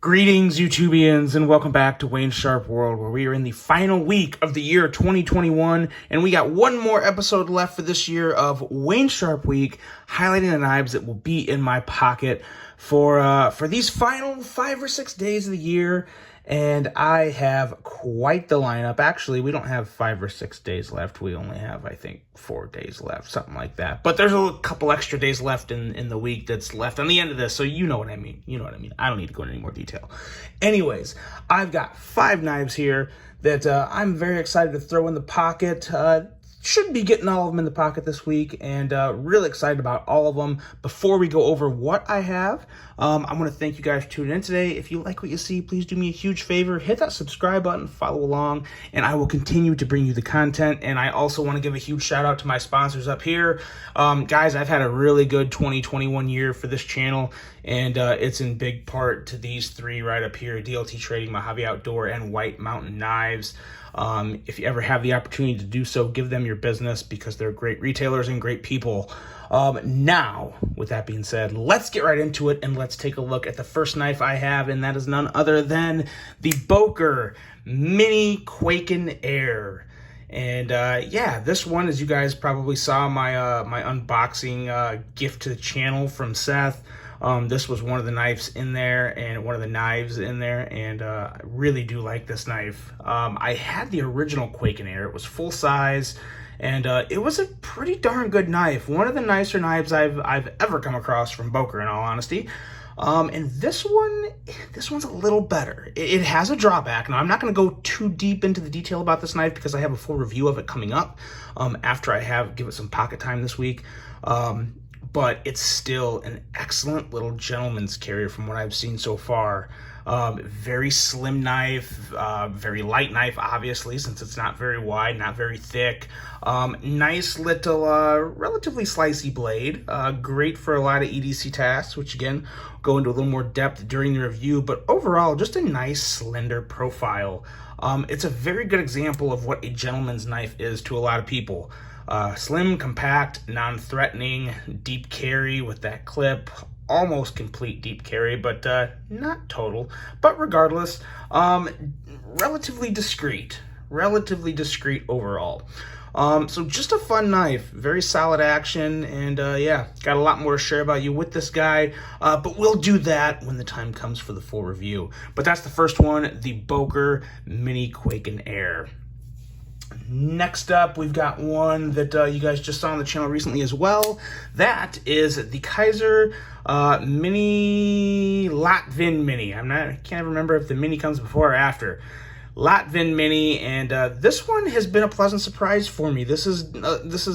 Greetings, YouTubians, and welcome back to Wayne Sharp World, where we are in the final week of the year 2021, and we got one more episode left for this year of Wayne Sharp Week, highlighting the knives that will be in my pocket for these final 5 or 6 days of the year. And I have quite the lineup. Actually, we don't have 5 or 6 days left. We only have, I think, 4 days left, something like that. But there's a couple extra days left in the week that's left on the end of this, so you know what I mean. You know what I mean. I don't need to go into any more detail. Anyways, I've got 5 knives here that I'm very excited to throw in the pocket. Should be getting all of them in the pocket this week, and really excited about all of them. Before we go over what I have, I want to thank you guys for tuning in today. If you like what you see, please do me a huge favor. Hit that subscribe button, follow along, and I will continue to bring you the content. And I also want to give a huge shout out to my sponsors up here. Guys, I've had a really good 2021 year for this channel, and it's in big part to these 3 right up here: DLT Trading, Mojave Outdoor, and White Mountain Knives. If you ever have the opportunity to do so, give them your business because they're great retailers and great people. Now, with that being said, let's get right into it and let's take a look at the first knife I have, and that is none other than the Boker Mini Kwaiken Air. And yeah, this one, as you guys probably saw my my unboxing gift to the channel from Seth. This was one of the knives in there, and one of the knives in there, and I really do like this knife. I had the original Kwaiken Air. It was full size, and it was a pretty darn good knife. One of the nicer knives I've ever come across from Boker, in all honesty. And this one's a little better. It has a drawback. Now, I'm not going to go too deep into the detail about this knife because I have a full review of it coming up after I give it some pocket time this week. But it's still an excellent little gentleman's carrier from what I've seen so far. Very slim knife, very light knife, obviously, since it's not very wide, not very thick. Nice little, relatively slicey blade. Great for a lot of EDC tasks, which again, go into a little more depth during the review. But overall, just a nice, slender profile. It's a very good example of what a gentleman's knife is to a lot of people. Slim, compact, non-threatening, deep carry with that clip, almost complete deep carry, but not total. But regardless, relatively discreet overall. So just a fun knife, very solid action, and yeah, got a lot more to share about you with this guy, but we'll do that when the time comes for the full review. But that's the first one, the Boker Mini Kwaiken Air. Next up, we've got one that you guys just saw on the channel recently as well. That is the Kizer Mini Latvin Mini. I can't remember if the Mini comes before or after. Latvin Mini, and this one has been a pleasant surprise for me. This is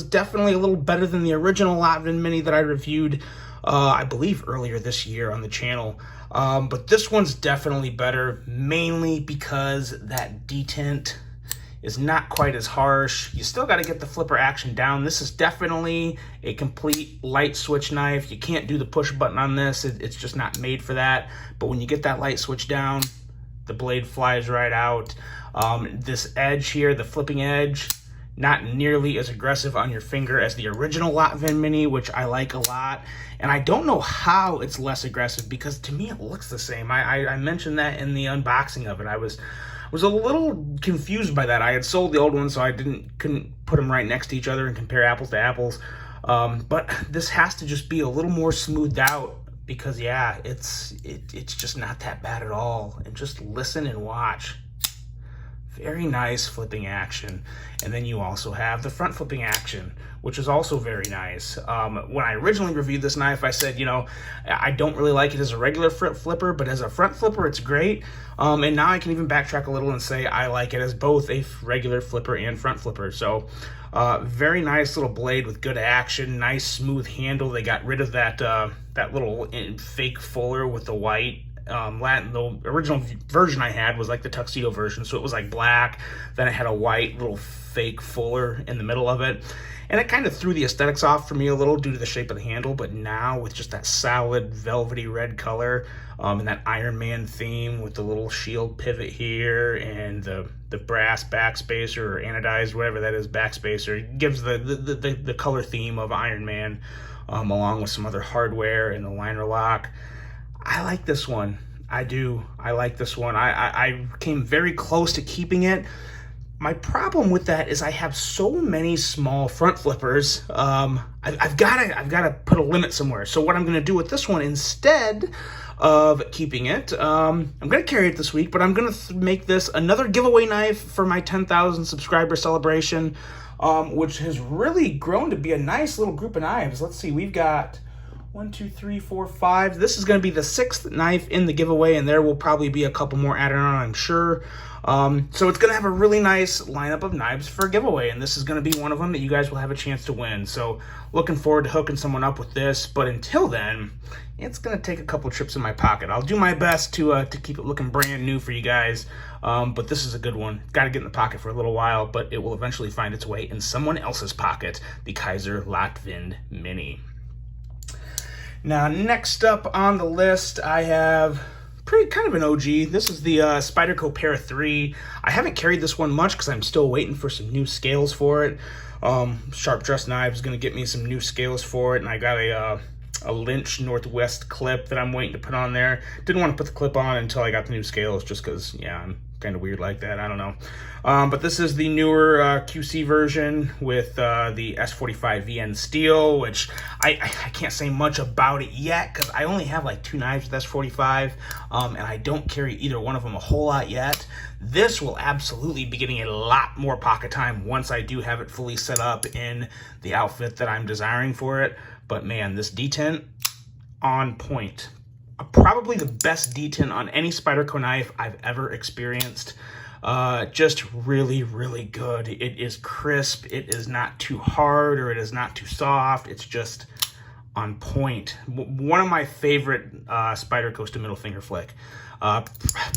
definitely a little better than the original Latvin Mini that I reviewed, I believe, earlier this year on the channel. But this one's definitely better, mainly because that detent is not quite as harsh. You still got to get the flipper action down. This is definitely a complete light switch knife. You can't do the push button on this. It's just not made for that. But when you get that light switch down, the blade flies right out. This edge here, the flipping edge, not nearly as aggressive on your finger as the original Latvin Mini, which I like a lot. And I don't know how it's less aggressive, because to me it looks the same. I mentioned that in the unboxing of it. I was a little confused by that. I had sold the old one, so I couldn't put them right next to each other and compare apples to apples. But this has to just be a little more smoothed out, because yeah, it's just not that bad at all. And just listen and watch. Very nice flipping action. And then you also have the front flipping action, which is also very nice. When I originally reviewed this knife, I said, you know, I don't really like it as a regular flipper, but as a front flipper, it's great. And now I can even backtrack a little and say I like it as both a regular flipper and front flipper. So very nice little blade with good action, nice smooth handle. They got rid of that little fake fuller with the white. The original version I had was like the tuxedo version, so it was like black, then it had a white little fake fuller in the middle of it, and it kind of threw the aesthetics off for me a little due to the shape of the handle. But now with just that solid velvety red color, and that Iron Man theme with the little shield pivot here, and the brass backspacer, or anodized, whatever that is, backspacer, it gives the color theme of Iron Man, along with some other hardware and the liner lock. I like this one. I do. I like this one. I came very close to keeping it. My problem with that is I have so many small front flippers. I've got to put a limit somewhere. So what I'm going to do with this one, instead of keeping it, I'm going to carry it this week, but I'm going to make this another giveaway knife for my 10,000 subscriber celebration, which has really grown to be a nice little group of knives. Let's see, we've got 1, 2, 3, 4, 5. This is going to be the 6th knife in the giveaway, and there will probably be a couple more added on, I'm sure. So it's going to have a really nice lineup of knives for a giveaway, and this is going to be one of them that you guys will have a chance to win. So looking forward to hooking someone up with this, but until then, it's going to take a couple trips in my pocket. I'll do my best to keep it looking brand new for you guys, but this is a good one. Got to get in the pocket for a little while, but it will eventually find its way in someone else's pocket, the Kizer Latvin Mini. Now, next up on the list, I have kind of an OG. This is the Spyderco Pair 3. I haven't carried this one much because I'm still waiting for some new scales for it. Sharp Dress Knives is going to get me some new scales for it, and I got a Lynch Northwest clip that I'm waiting to put on there. Didn't want to put the clip on until I got the new scales, just because, yeah, I'm kind of weird like that. I don't know. But this is the newer QC version with the S45 VN steel, which I can't say much about it yet because I only have like 2 knives with S45, and I don't carry either one of them a whole lot yet. This will absolutely be getting a lot more pocket time once I do have it fully set up in the outfit that I'm desiring for it. But man, this detent, on point. Probably the best detent on any Spyderco knife I've ever experienced. Just really, really good. It is crisp. It is not too hard or it is not too soft. It's just on point. One of my favorite Spyderco's to middle finger flick.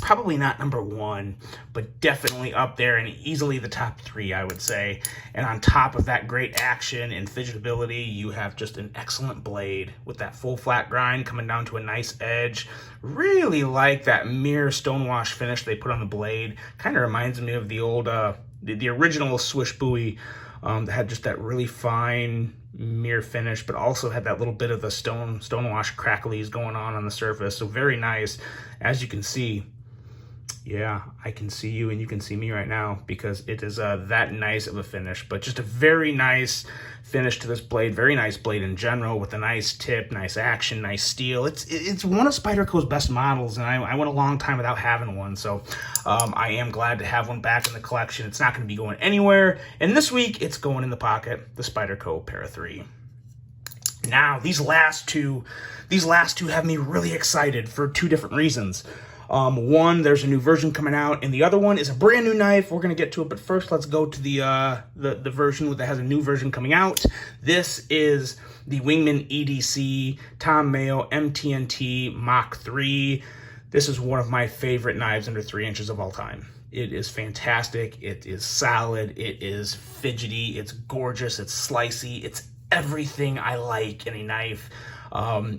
Probably not number 1, but definitely up there and easily the top 3, I would say. And on top of that great action and fidgetability, you have just an excellent blade with that full flat grind coming down to a nice edge. Really like that mirror stonewash finish they put on the blade. Kind of reminds me of the old, the original Swish Bowie that had just that really fine mirror finish, but also had that little bit of the stonewash cracklies going on the surface. So very nice. As you can see, yeah, I can see you and you can see me right now because it is that nice of a finish. But just a very nice finish to this blade. Very nice blade in general with a nice tip, nice action, nice steel. It's one of Spyderco's best models, and I went a long time without having one. So I am glad to have one back in the collection. It's not going to be going anywhere. And this week, it's going in the pocket, the Spyderco Pair 3. Now, these last two have me really excited for 2 different reasons. One, there's a new version coming out, and the other one is a brand new knife. We're going to get to it, but first let's go to the version that has a new version coming out. This is the Wingman EDC Mayo MTNT Mach 3. This is one of my favorite knives under 3 inches of all time. It is fantastic. It is solid. It is fidgety. It's gorgeous. It's slicey. It's everything I like in a knife.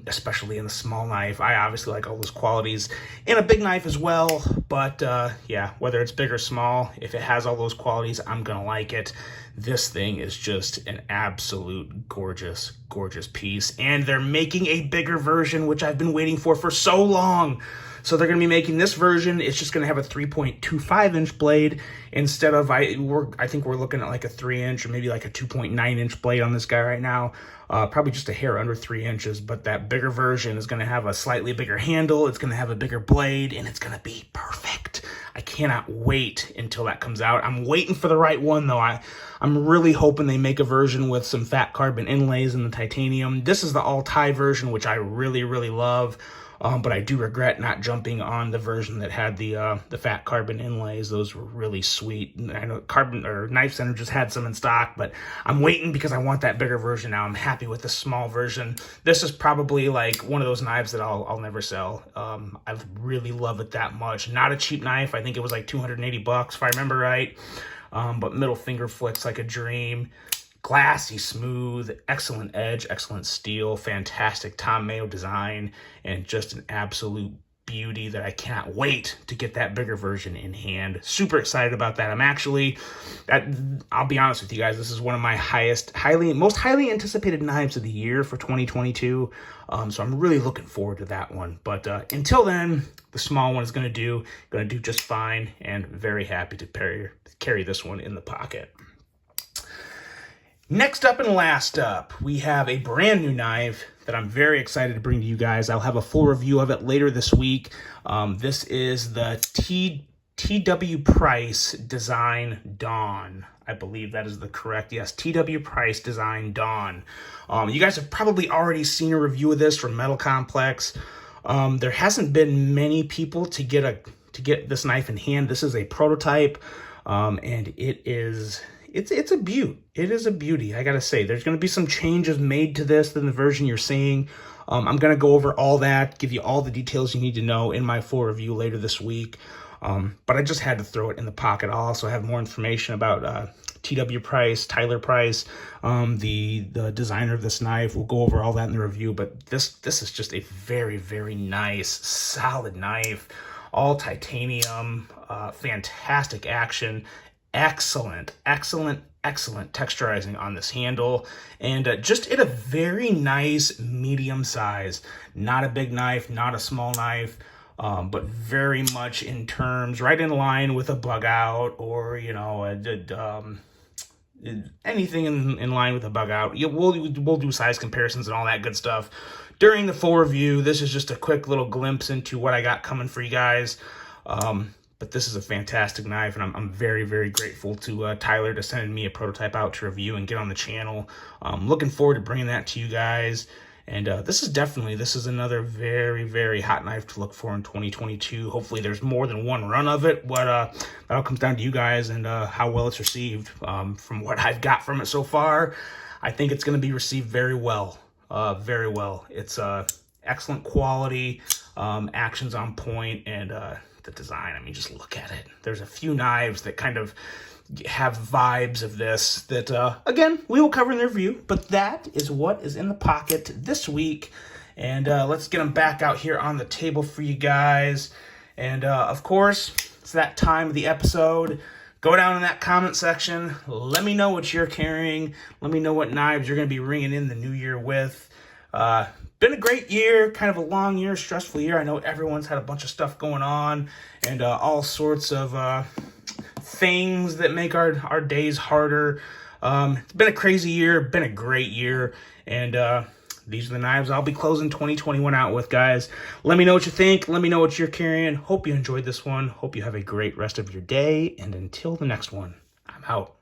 Especially in the small knife. I obviously like all those qualities in a big knife as well, but yeah, whether it's big or small, if it has all those qualities, I'm gonna like it. This thing is just an absolute gorgeous, gorgeous piece, and they're making a bigger version, which I've been waiting for so long. So they're going to be making this version. It's just going to have a 3.25 inch blade instead of, I think we're looking at like a 3 inch or maybe like a 2.9 inch blade on this guy right now. Probably just a hair under 3 inches, but that bigger version is going to have a slightly bigger handle. It's going to have a bigger blade, and it's going to be perfect. I cannot wait until that comes out. I'm waiting for the right one though. I'm really hoping they make a version with some fat carbon inlays in the titanium. This is the all-tie version, which I really, really love. But I do regret not jumping on the version that had the fat carbon inlays. Those were really sweet. I know Knife Center just had some in stock, but I'm waiting because I want that bigger version now. I'm happy with the small version. This is probably like one of those knives that I'll never sell. I really love it that much. Not a cheap knife. I think it was like $280 if I remember right. But middle finger flicks like a dream. Glassy smooth, excellent edge, excellent steel, fantastic Mayo design, and just an absolute beauty that I can't wait to get that bigger version in hand. Super excited about that. I'll be honest with you guys, this is one of my most highly anticipated knives of the year for 2022. So I'm really looking forward to that one. But until then, the small one is going to do just fine, and very happy to carry this one in the pocket. Next up and last up, we have a brand new knife that I'm very excited to bring to you guys. I'll have a full review of it later this week. This is the TW Price Design Dawn. I believe that is the correct, yes, TW Price Design Dawn. You guys have probably already seen a review of this from Metal Complex. There hasn't been many people to get this knife in hand. This is a prototype, and it's a beaut. It is a beauty, I gotta say. There's gonna be some changes made to this than the version you're seeing. I'm gonna go over all that, give you all the details you need to know in my full review later this week. But I just had to throw it in the pocket. I'll also have more information about TW Price, Tyler Price, the designer of this knife. We'll go over all that in the review, but this is just a very, very nice, solid knife. All titanium, fantastic action, excellent texturizing on this handle, and just at a very nice medium size. Not a big knife, not a small knife, but very much in terms, right in line with a bug out, or, you know, anything in line with a bug out. We'll do size comparisons and all that good stuff during the full review. This is just a quick little glimpse into what I got coming for you guys. But this is a fantastic knife, and I'm very, very grateful to Tyler to send me a prototype out to review and get on the channel. Looking forward to bringing that to you guys. And this is another very, very hot knife to look for in 2022. Hopefully there's more than one run of it, but that all comes down to you guys and how well it's received. From what I've got from it so far, I think it's going to be received very well. Very well. It's excellent quality, action's on point, and the design, I mean, just look at it. There's a few knives that kind of have vibes of this that, again, we will cover in the review, but that is what is in the pocket this week. And let's get them back out here on the table for you guys. And, of course, it's that time of the episode. Go down in that comment section. Let me know what you're carrying. Let me know what knives you're going to be ringing in the new year with. Been a great year, kind of a long year, stressful year. I know everyone's had a bunch of stuff going on, and all sorts of things that make our days harder. It's been a crazy year, been a great year, and these are the knives I'll be closing 2021 out with, guys. Let me know what you think. Let me know what you're carrying. Hope you enjoyed this one. Hope you have a great rest of your day, and until the next one, I'm out.